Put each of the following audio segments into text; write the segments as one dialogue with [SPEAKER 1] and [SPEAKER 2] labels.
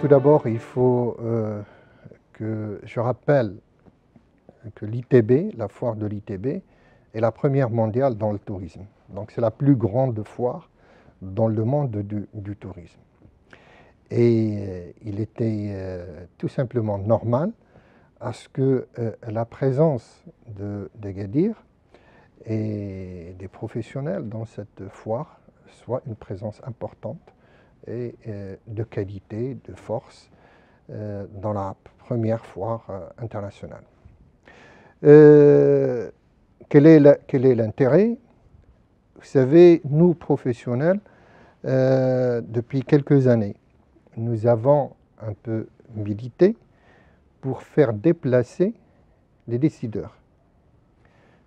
[SPEAKER 1] Tout d'abord, il faut que je rappelle que l'ITB, la foire de l'ITB, est la première mondiale dans le tourisme. Donc c'est la plus grande foire dans le monde du tourisme. Et il était tout simplement normal à ce que la présence d'Agadir et des professionnels dans cette foire soit une présence importante et de qualité, de force dans la première foire internationale. Quel est l'intérêt? Vous savez, nous professionnels, depuis quelques années, nous avons un peu milité pour faire déplacer les décideurs.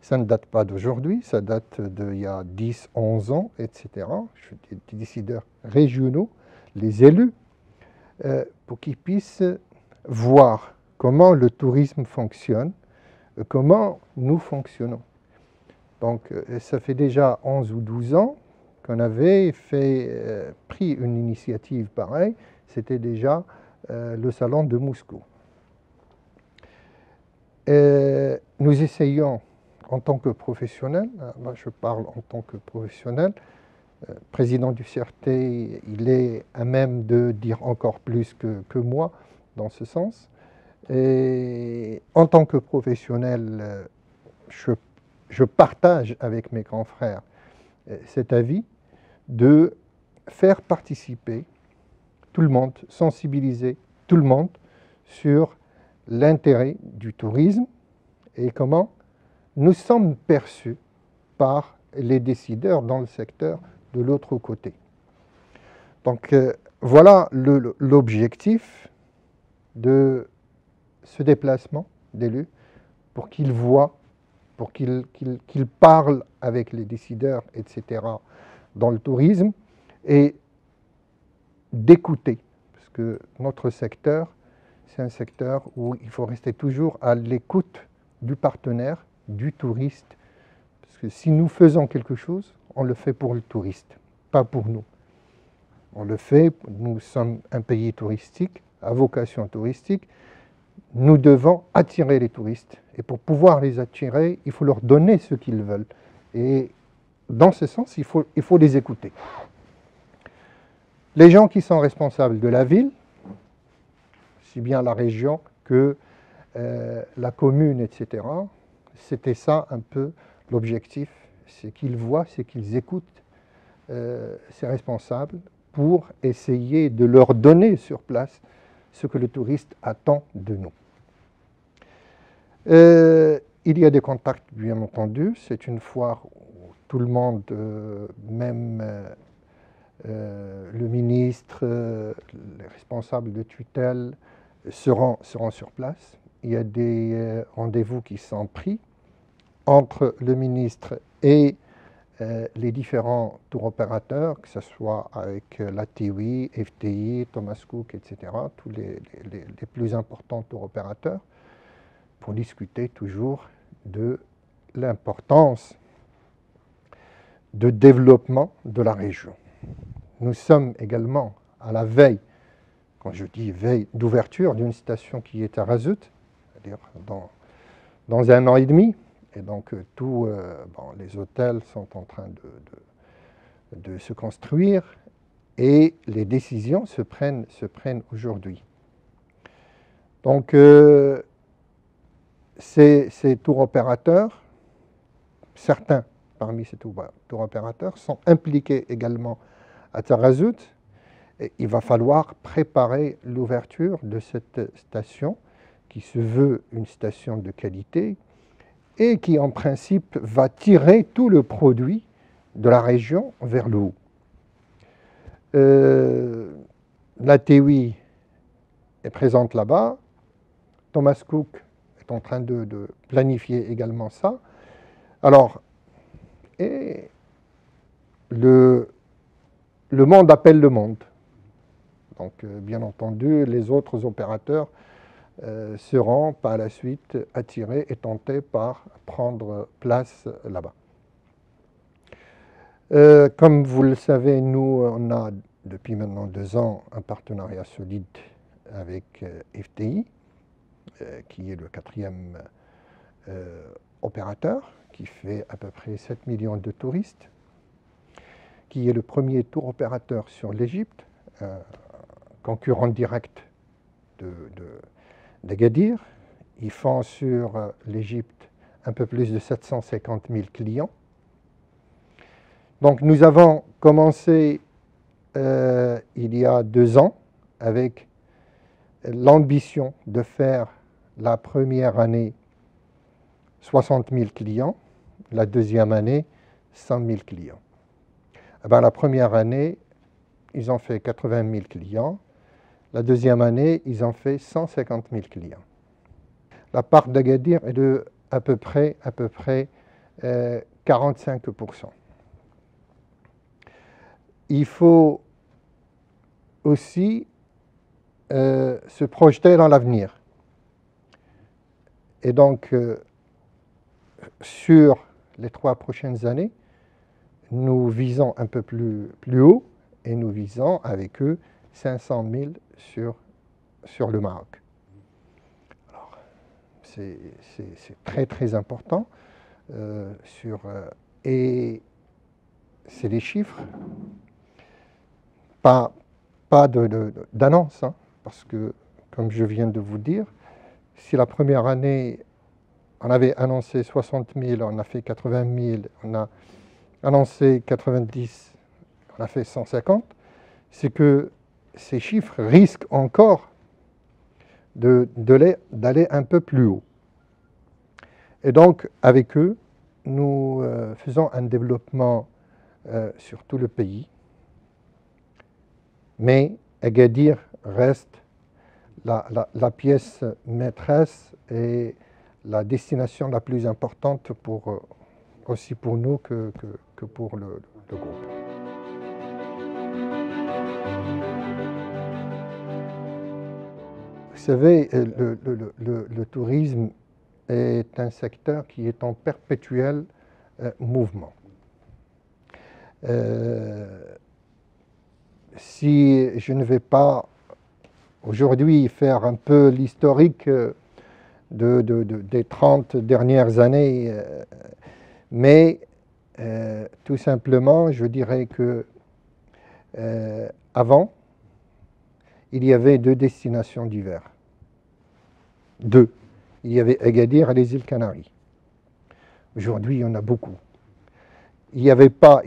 [SPEAKER 1] Ça ne date pas d'aujourd'hui, ça date d'il y a 10, 11 ans, etc. Des décideurs régionaux, les élus, pour qu'ils puissent voir comment le tourisme fonctionne, comment nous fonctionnons. Donc ça fait déjà 11 ou 12 ans qu'on avait pris une initiative pareille, c'était déjà le salon de Moscou. Nous essayons en tant que professionnel, moi je parle en tant que professionnel, président du CRT, il est à même de dire encore plus que moi dans ce sens. Et en tant que professionnel, je partage avec mes grands frères cet avis de faire participer tout le monde, sensibiliser tout le monde sur l'intérêt du tourisme et comment nous sommes perçus par les décideurs dans le secteur de l'autre côté. Donc voilà l'objectif de ce déplacement d'élus pour qu'ils voient, pour qu'ils parlent avec les décideurs, etc., dans le tourisme et d'écouter, parce que notre secteur, c'est un secteur où il faut rester toujours à l'écoute du partenaire, du touriste, parce que si nous faisons quelque chose, on le fait pour le touriste, pas pour nous. On le fait, nous sommes un pays touristique, à vocation touristique, nous devons attirer les touristes. Et pour pouvoir les attirer, il faut leur donner ce qu'ils veulent. Et dans ce sens, il faut les écouter. Les gens qui sont responsables de la ville, si bien la région que la commune, etc., c'était ça un peu l'objectif, c'est qu'ils voient, c'est qu'ils écoutent ces responsables pour essayer de leur donner sur place ce que le touriste attend de nous. Il y a des contacts, bien entendu. C'est une foire où tout le monde, même le ministre, les responsables de tutelle, seront sur place. Il y a des rendez-vous qui sont pris entre le ministre et les différents tour opérateurs, que ce soit avec la TUI, FTI, Thomas Cook, etc., tous les plus importants tour opérateurs, pour discuter toujours de l'importance de développement de la région. Nous sommes également à la veille, quand je dis veille, d'ouverture d'une station qui est à Razout, c'est-à-dire dans 1 an et demi. Et donc tous les hôtels sont en train de se construire et les décisions se prennent aujourd'hui. Donc ces tour opérateurs, certains parmi ces tour opérateurs sont impliqués également à Tarazout. Et il va falloir préparer l'ouverture de cette station qui se veut une station de qualité et qui en principe va tirer tout le produit de la région vers le haut. La TUI est présente là-bas, Thomas Cook est en train de planifier également ça. Alors, et le monde appelle le monde. Donc, bien entendu, les autres opérateurs seront par la suite attirés et tentés par prendre place là-bas. Comme vous le savez, nous, on a depuis maintenant 2 ans un partenariat solide avec FTI, qui est le quatrième opérateur, qui fait à peu près 7 millions de touristes, qui est le premier tour opérateur sur l'Égypte, concurrent direct d'Agadir. Ils font sur l'Égypte un peu plus de 750 000 clients. Donc nous avons commencé il y a 2 ans avec l'ambition de faire la première année 60 000 clients, la deuxième année 100 000 clients. Eh bien, la première année, ils ont fait 80 000 clients. La deuxième année, ils ont fait 150 000 clients. La part d'Agadir est de à peu près 45%. Il faut aussi se projeter dans l'avenir. Et donc, sur les 3 prochaines années, nous visons un peu plus haut et nous visons avec eux 500 000 sur le Maroc. Alors, c'est très très important. Et c'est des chiffres, pas d'annonce, hein, parce que, comme je viens de vous dire, si la première année, on avait annoncé 60 000, on a fait 80 000, on a annoncé 90, on a fait 150, c'est que ces chiffres risquent encore d'aller un peu plus haut. Et donc, avec eux, nous faisons un développement sur tout le pays. Mais Agadir reste la pièce maîtresse et la destination la plus importante aussi pour nous que pour le groupe. Vous savez, le tourisme est un secteur qui est en perpétuel mouvement. Si je ne vais pas aujourd'hui faire un peu l'historique des 30 dernières années, mais tout simplement, je dirais que avant, il y avait 2 destinations d'hiver. 2. Il y avait Agadir et les îles Canaries. Aujourd'hui, il y en a beaucoup. Il n'y avait pas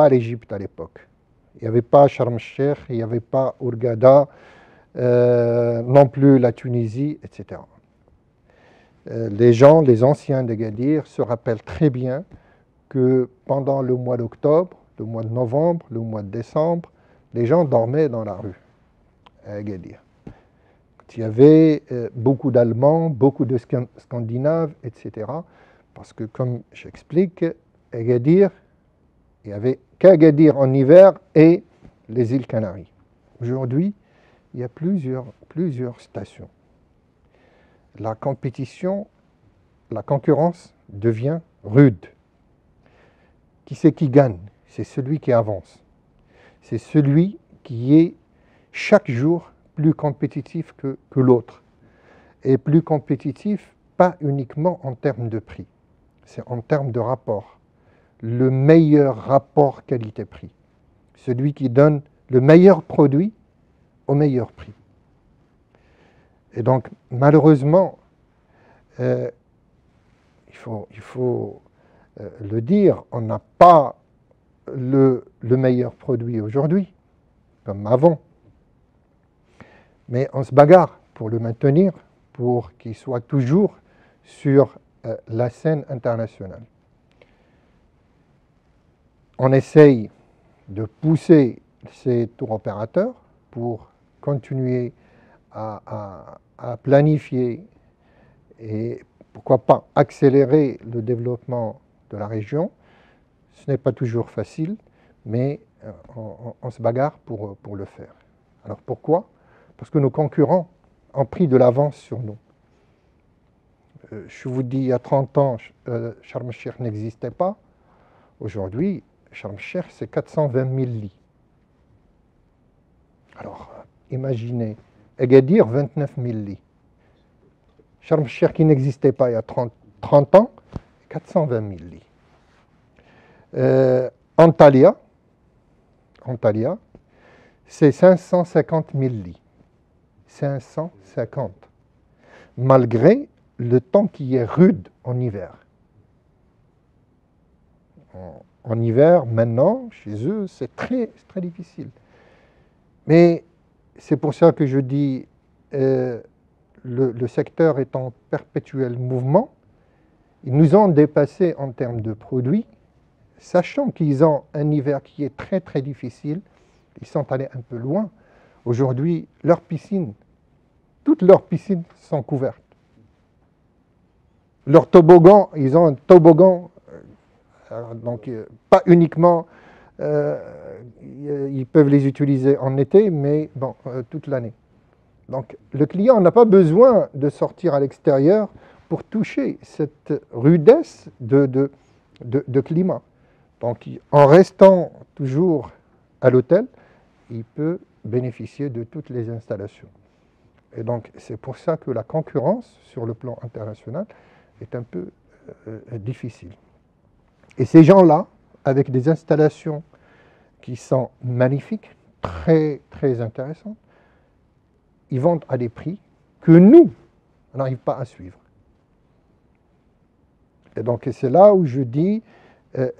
[SPEAKER 1] l'Égypte à l'époque. Il n'y avait pas Sharm el-Sheikh, il n'y avait pas Hurghada, non plus la Tunisie, etc. Les anciens d'Agadir se rappellent très bien que pendant le mois d'octobre, le mois de novembre, le mois de décembre, les gens dormaient dans la rue à Agadir. Il y avait beaucoup d'Allemands, beaucoup de Scandinaves, etc. Parce que, comme j'explique, Agadir, il n'y avait qu'Agadir en hiver et les îles Canaries. Aujourd'hui, il y a plusieurs stations. La concurrence devient rude. Qui c'est qui gagne? C'est celui qui avance. C'est celui qui est chaque jour plus compétitif que l'autre. Et plus compétitif, pas uniquement en termes de prix, c'est en termes de rapport. Le meilleur rapport qualité-prix. Celui qui donne le meilleur produit au meilleur prix. Et donc, malheureusement, il faut le dire, on n'a pas le meilleur produit aujourd'hui, comme avant. Mais on se bagarre pour le maintenir, pour qu'il soit toujours sur la scène internationale. On essaye de pousser ces tours opérateurs pour continuer à planifier et pourquoi pas accélérer le développement de la région. Ce n'est pas toujours facile, mais on se bagarre pour le faire. Alors pourquoi? Parce que nos concurrents ont pris de l'avance sur nous. Je vous dis, il y a 30 ans, Sharm el-Sheikh n'existait pas. Aujourd'hui, Sharm el-Sheikh, c'est 420 000 lits. Alors, imaginez Agadir, 29 000 lits. Sharm el-Sheikh, qui n'existait pas il y a 30 ans, 420 000 lits. Antalya, c'est 550 000 lits. 550. Malgré le temps qui est rude en hiver. En hiver, maintenant, chez eux, c'est très difficile. Mais c'est pour ça que je dis, le secteur est en perpétuel mouvement. Ils nous ont dépassés en termes de produits, sachant qu'ils ont un hiver qui est très difficile. Ils sont allés un peu loin. Aujourd'hui, leurs piscines, toutes leurs piscines sont couvertes. Leurs toboggans, ils ont un toboggan, donc pas uniquement, ils peuvent les utiliser en été, mais bon, toute l'année. Donc le client n'a pas besoin de sortir à l'extérieur pour toucher cette rudesse de climat. Donc en restant toujours à l'hôtel, il peut bénéficier de toutes les installations. Et donc c'est pour ça que la concurrence sur le plan international est un peu difficile. Et ces gens-là, avec des installations qui sont magnifiques, très intéressantes, ils vendent à des prix que nous, on n'arrive pas à suivre. Et donc c'est là où je dis,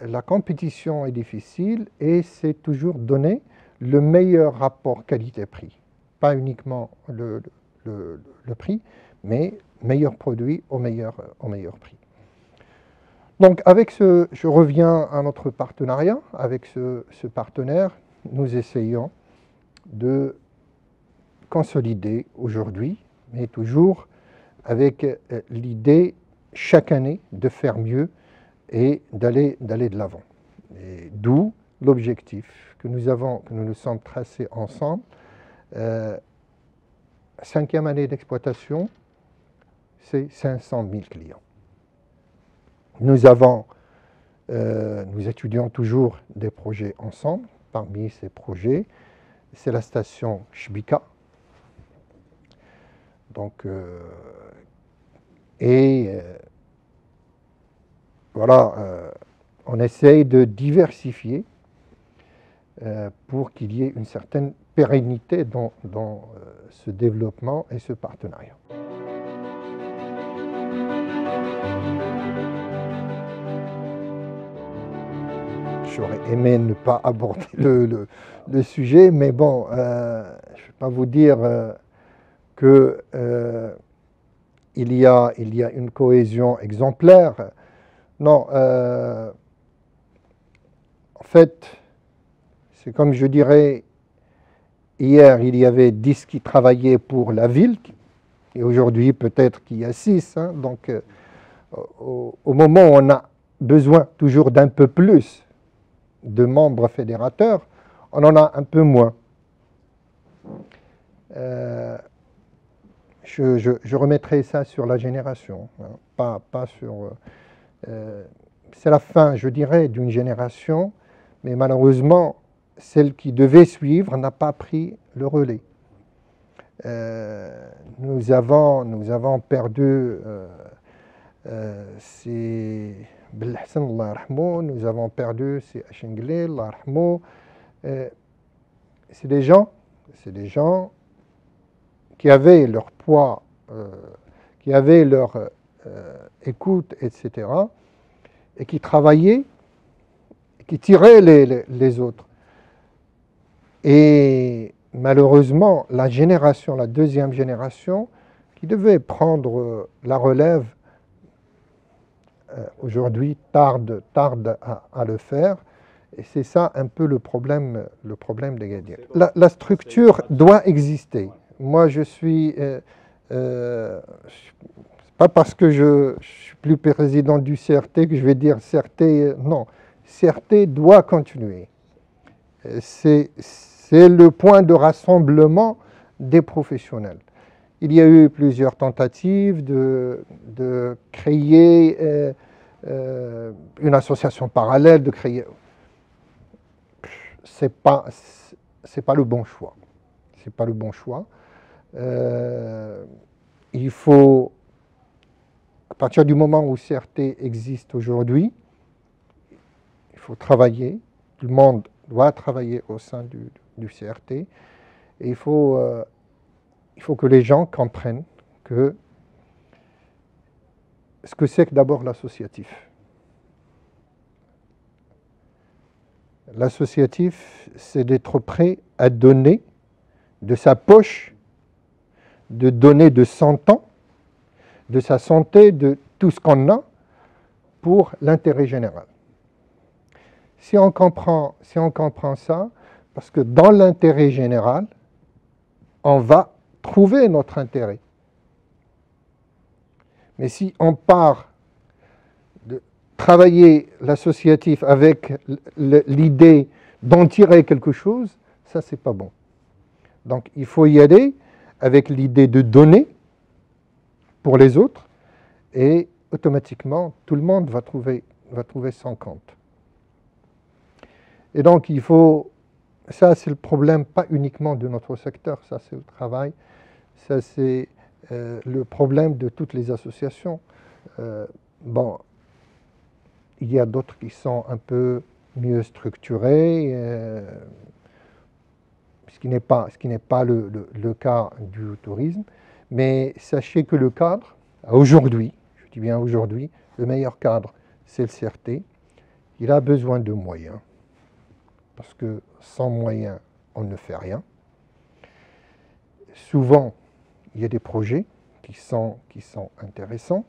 [SPEAKER 1] la compétition est difficile et c'est toujours donner le meilleur rapport qualité-prix. Pas uniquement le prix, mais meilleur produit au meilleur prix. Donc avec je reviens à notre partenariat, avec ce partenaire, nous essayons de consolider aujourd'hui, mais toujours avec l'idée chaque année de faire mieux et d'aller de l'avant. D'où l'objectif que nous nous sommes tracés ensemble. 5e année d'exploitation, c'est 500 000 clients. Nous étudions toujours des projets ensemble. Parmi ces projets, c'est la station Chbika. Donc, voilà, on essaye de diversifier pour qu'il y ait une certaine pérennité dans ce développement et ce partenariat. J'aurais aimé ne pas aborder le sujet, mais bon, je ne vais pas vous dire qu'il y a une cohésion exemplaire. Non, en fait, c'est comme je dirais, hier, il y avait 10 qui travaillaient pour la ville, et aujourd'hui, peut-être qu'il y a 6. Hein, donc, au moment où on a besoin toujours d'un peu plus de membres fédérateurs, on en a un peu moins. Je remettrai ça sur la génération, hein, pas sur... c'est la fin, je dirais, d'une génération, mais malheureusement, celle qui devait suivre n'a pas pris le relais. Nous avons perdu c'est Belhassan, Allah yarhamou, nous avons perdu c'est Achenglé, Allah yarhamou. C'est des gens qui avaient leur poids, qui avaient leur écoute, etc., et qui travaillaient, qui tiraient les autres. Et malheureusement, la deuxième génération, qui devait prendre la relève, aujourd'hui tarde à le faire. Et c'est ça un peu le problème d'Agadir. La structure doit exister. Moi, je suis... pas parce que je suis plus président du CRT que je vais dire CRT... non, CRT doit continuer. C'est le point de rassemblement des professionnels. Il y a eu plusieurs tentatives de créer une association parallèle, de créer... C'est pas le bon choix. C'est pas le bon choix. Il faut, à partir du moment où CRT existe aujourd'hui, il faut travailler, tout le monde doit travailler au sein du CRT, et il faut que les gens comprennent que ce que c'est que d'abord l'associatif. L'associatif, c'est d'être prêt à donner de sa poche, de donner de son temps, de sa santé, de tout ce qu'on a pour l'intérêt général. Si on comprend ça, parce que dans l'intérêt général, on va trouver notre intérêt. Mais si on part de travailler l'associatif avec l'idée d'en tirer quelque chose, ça c'est pas bon. Donc il faut y aller avec l'idée de donner pour les autres et automatiquement tout le monde va trouver son compte. Et donc il faut, ça c'est le problème pas uniquement de notre secteur, ça c'est le travail, ça c'est le problème de toutes les associations. Bon, il y a d'autres qui sont un peu mieux structurées, ce qui n'est pas le cas du tourisme, mais sachez que le cadre, aujourd'hui, je dis bien aujourd'hui, le meilleur cadre, c'est le CRT. Il a besoin de moyens, parce que sans moyens, on ne fait rien. Souvent, il y a des projets qui sont intéressants,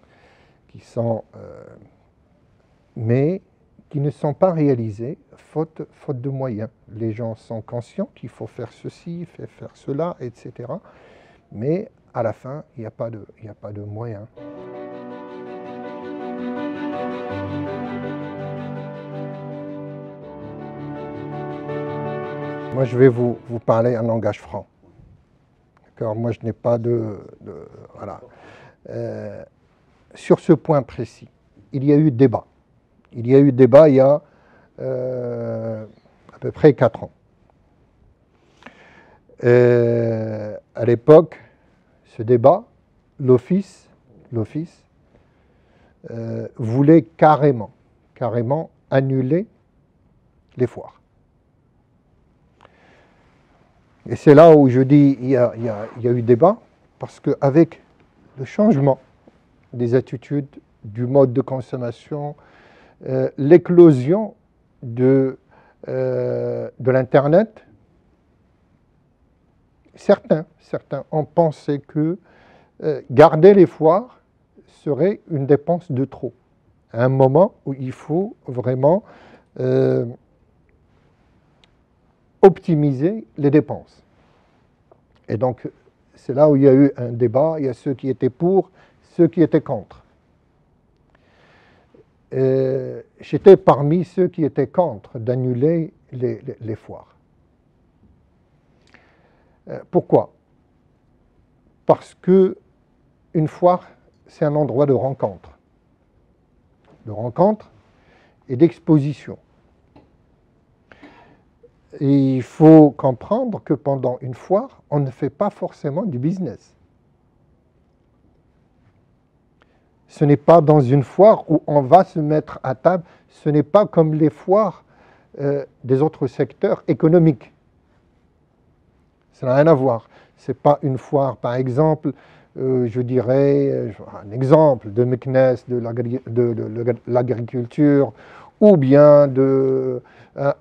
[SPEAKER 1] mais qui ne sont pas réalisés faute de moyens. Les gens sont conscients qu'il faut faire ceci, faire cela, etc. Mais à la fin, il n'y a pas de moyens. Moi, je vais vous parler un langage franc. Moi, je n'ai pas voilà. Sur ce point précis, il y a eu débat. Il y a eu débat il y a à peu près 4 ans. À l'époque, ce débat, l'Office voulait carrément annuler les foires. Et c'est là où je dis il y a eu débat, parce qu'avec le changement des attitudes, du mode de consommation, l'éclosion de l'Internet, certains ont pensé que garder les foires serait une dépense de trop, à un moment où il faut vraiment optimiser les dépenses. Et donc, c'est là où il y a eu un débat, il y a ceux qui étaient pour, ceux qui étaient contre. J'étais parmi ceux qui étaient contre d'annuler les foires. Pourquoi? Parce que une foire, c'est un endroit de rencontre et d'exposition. Et il faut comprendre que pendant une foire, on ne fait pas forcément du business. Ce n'est pas dans une foire où on va se mettre à table, ce n'est pas comme les foires des autres secteurs économiques. Ça n'a rien à voir. Ce n'est pas une foire, par exemple, je dirais, un exemple de Meknès, de l'agriculture, ou bien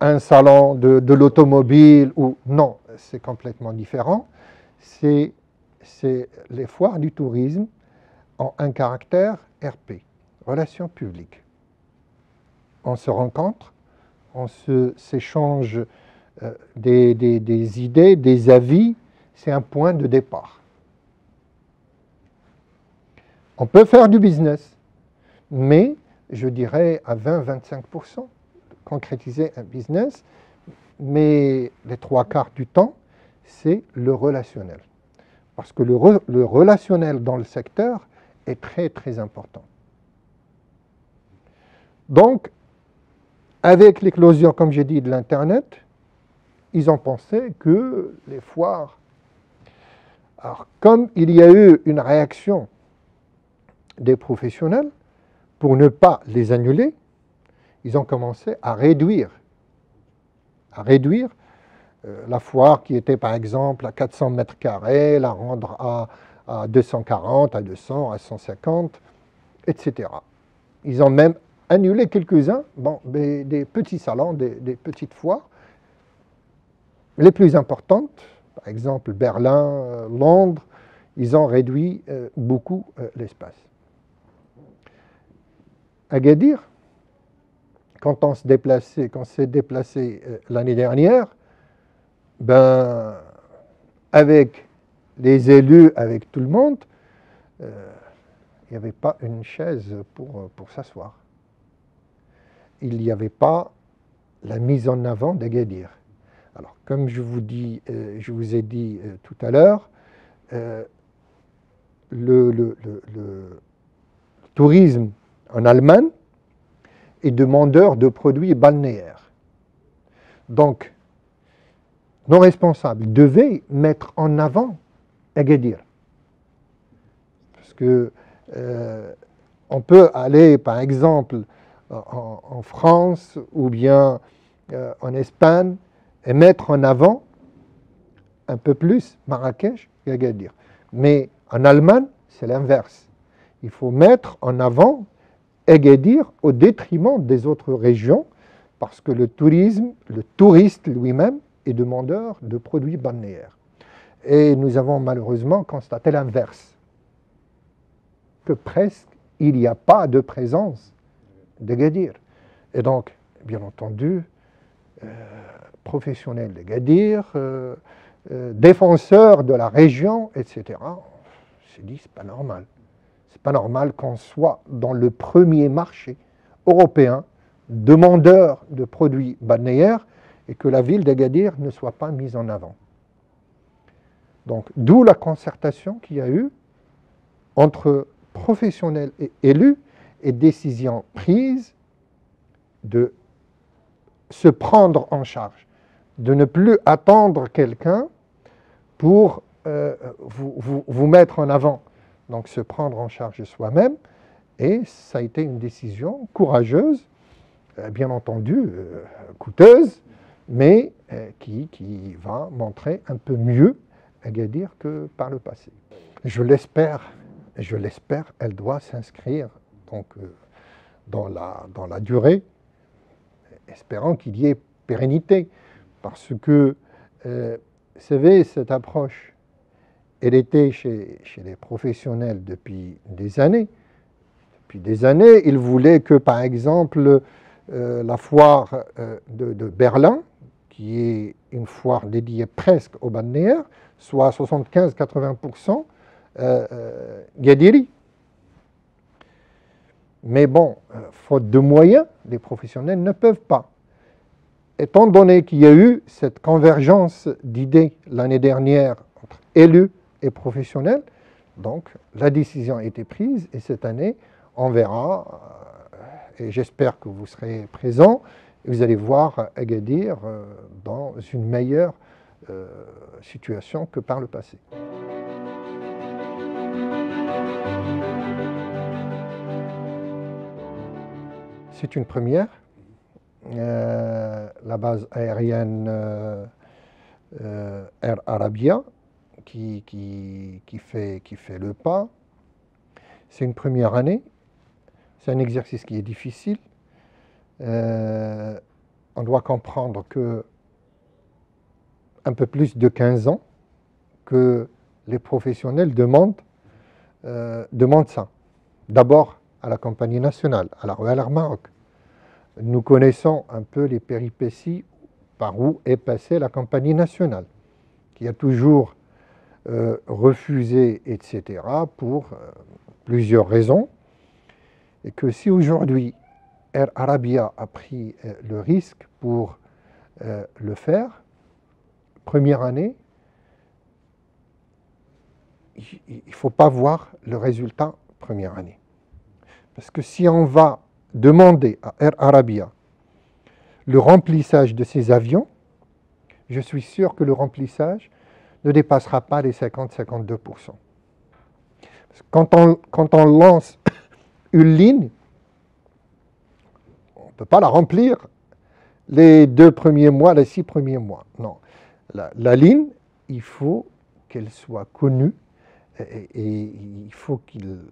[SPEAKER 1] un salon de l'automobile, ou non, c'est complètement différent. Les foires du tourisme ont un caractère RP, relations publiques. On se rencontre, on s'échange des idées, des avis, c'est un point de départ. On peut faire du business, mais je dirais à 20-25%, concrétiser un business, mais les 3/4 du temps, c'est le relationnel. Parce que le relationnel dans le secteur est très très important. Donc, avec l'éclosion, comme j'ai dit, de l'Internet, ils ont pensé que les foires Alors, comme il y a eu une réaction des professionnels, pour ne pas les annuler, ils ont commencé à réduire la foire qui était par exemple à 400 mètres carrés, la rendre à 240, à 200, à 150, etc. Ils ont même annulé quelques-uns, bon, des petits salons, des petites foires, les plus importantes, par exemple Berlin, Londres, ils ont réduit beaucoup l'espace. Agadir, quand on s'est déplacé l'année dernière, ben, avec les élus, avec tout le monde, il n'y avait pas une chaise pour s'asseoir. Il n'y avait pas la mise en avant d'Agadir. Alors, comme je vous ai dit tout à l'heure, le tourisme en Allemagne est demandeur de produits balnéaires. Donc, nos responsables devaient mettre en avant Agadir. Parce que on peut aller, par exemple, en France ou bien en Espagne et mettre en avant un peu plus Marrakech qu'Agadir. Mais en Allemagne, c'est l'inverse. Il faut mettre en avant Agadir au détriment des autres régions parce que le touriste lui-même est demandeur de produits balnéaires. Et nous avons malheureusement constaté l'inverse, que presque il n'y a pas de présence d'Agadir. Et donc, bien entendu, professionnels d'Agadir, défenseurs de la région, etc., on s'est dit, c'est pas normal. C'est pas normal qu'on soit dans le premier marché européen demandeur de produits balnéaires et que la ville d'Agadir ne soit pas mise en avant. Donc, d'où la concertation qu'il y a eu entre professionnels et élus et décisions prises de se prendre en charge, de ne plus attendre quelqu'un pour vous mettre en avant. Donc, se prendre en charge soi-même. Et ça a été une décision courageuse, bien entendu, coûteuse, mais qui va montrer un peu mieux Agadir que par le passé. Je l'espère, elle doit s'inscrire donc, dans la durée, espérant qu'il y ait pérennité. Parce que, vous savez, cette approche, elle était chez les professionnels depuis des années. Depuis des années, ils voulaient que, par exemple, la foire de Berlin, qui est une foire dédiée presque au balnéaire, soit à 75-80% Gadiri. Mais bon, faute de moyens, les professionnels ne peuvent pas. Étant donné qu'il y a eu cette convergence d'idées l'année dernière entre élus et professionnels, donc la décision a été prise et cette année, on verra, et j'espère que vous serez présents, et vous allez voir Agadir dans une meilleure situation que par le passé. C'est une première. La base aérienne Air Arabia qui fait le pas. C'est une première année. C'est un exercice qui est difficile. On doit comprendre que un peu plus de 15 ans que les professionnels demandent ça. D'abord à la compagnie nationale, à la Royal Air Maroc. Nous connaissons un peu les péripéties par où est passée la compagnie nationale, qui a toujours refusé, etc., pour plusieurs raisons, et que si aujourd'hui Air Arabia a pris le risque pour le faire, première année, il ne faut pas voir le résultat première année. Parce que si on va demander à Air Arabia le remplissage de ces avions, je suis sûr que le remplissage ne dépassera pas les 50-52%. Quand on lance une ligne, on ne peut pas la remplir les 2 premiers mois, les 6 premiers mois. Non. La ligne, il faut qu'elle soit connue et il faut qu'il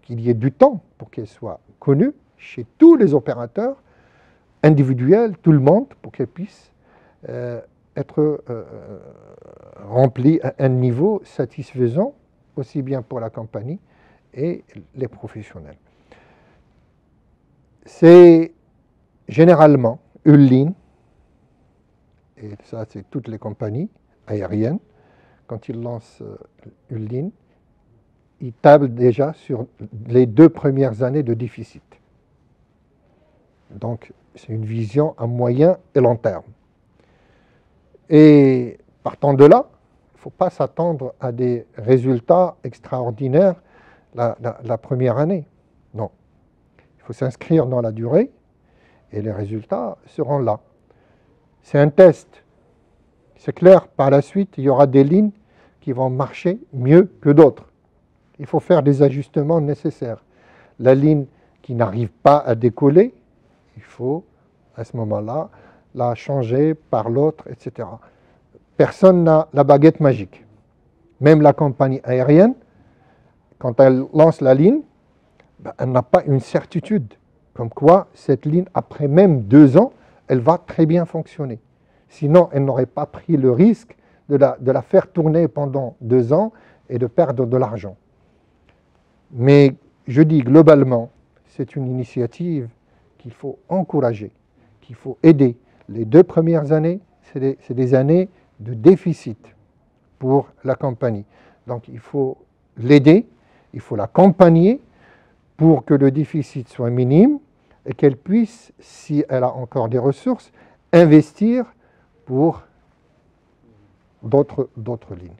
[SPEAKER 1] y ait du temps pour qu'elle soit connue chez tous les opérateurs individuels, tout le monde, pour qu'elle puisse être remplie à un niveau satisfaisant, aussi bien pour la compagnie et les professionnels. C'est généralement une ligne, et ça c'est toutes les compagnies aériennes, quand ils lancent une ligne, ils tablent déjà sur les 2 premières années de déficit. Donc c'est une vision à moyen et long terme. Et partant de là, il ne faut pas s'attendre à des résultats extraordinaires la première année. Non. Il faut s'inscrire dans la durée et les résultats seront là. C'est un test. C'est clair, par la suite, il y aura des lignes qui vont marcher mieux que d'autres. Il faut faire des ajustements nécessaires. La ligne qui n'arrive pas à décoller, il faut, à ce moment-là, la changer par l'autre, etc. Personne n'a la baguette magique. Même la compagnie aérienne, quand elle lance la ligne, elle n'a pas une certitude, comme quoi cette ligne, après même 2 ans, elle va très bien fonctionner. Sinon, elle n'aurait pas pris le risque de la faire tourner pendant 2 ans et de perdre de l'argent. Mais je dis globalement, c'est une initiative qu'il faut encourager, qu'il faut aider. Les 2 premières années, c'est des années de déficit pour la compagnie. Donc il faut l'aider, il faut l'accompagner pour que le déficit soit minime et qu'elle puisse, si elle a encore des ressources, investir pour d'autres lignes.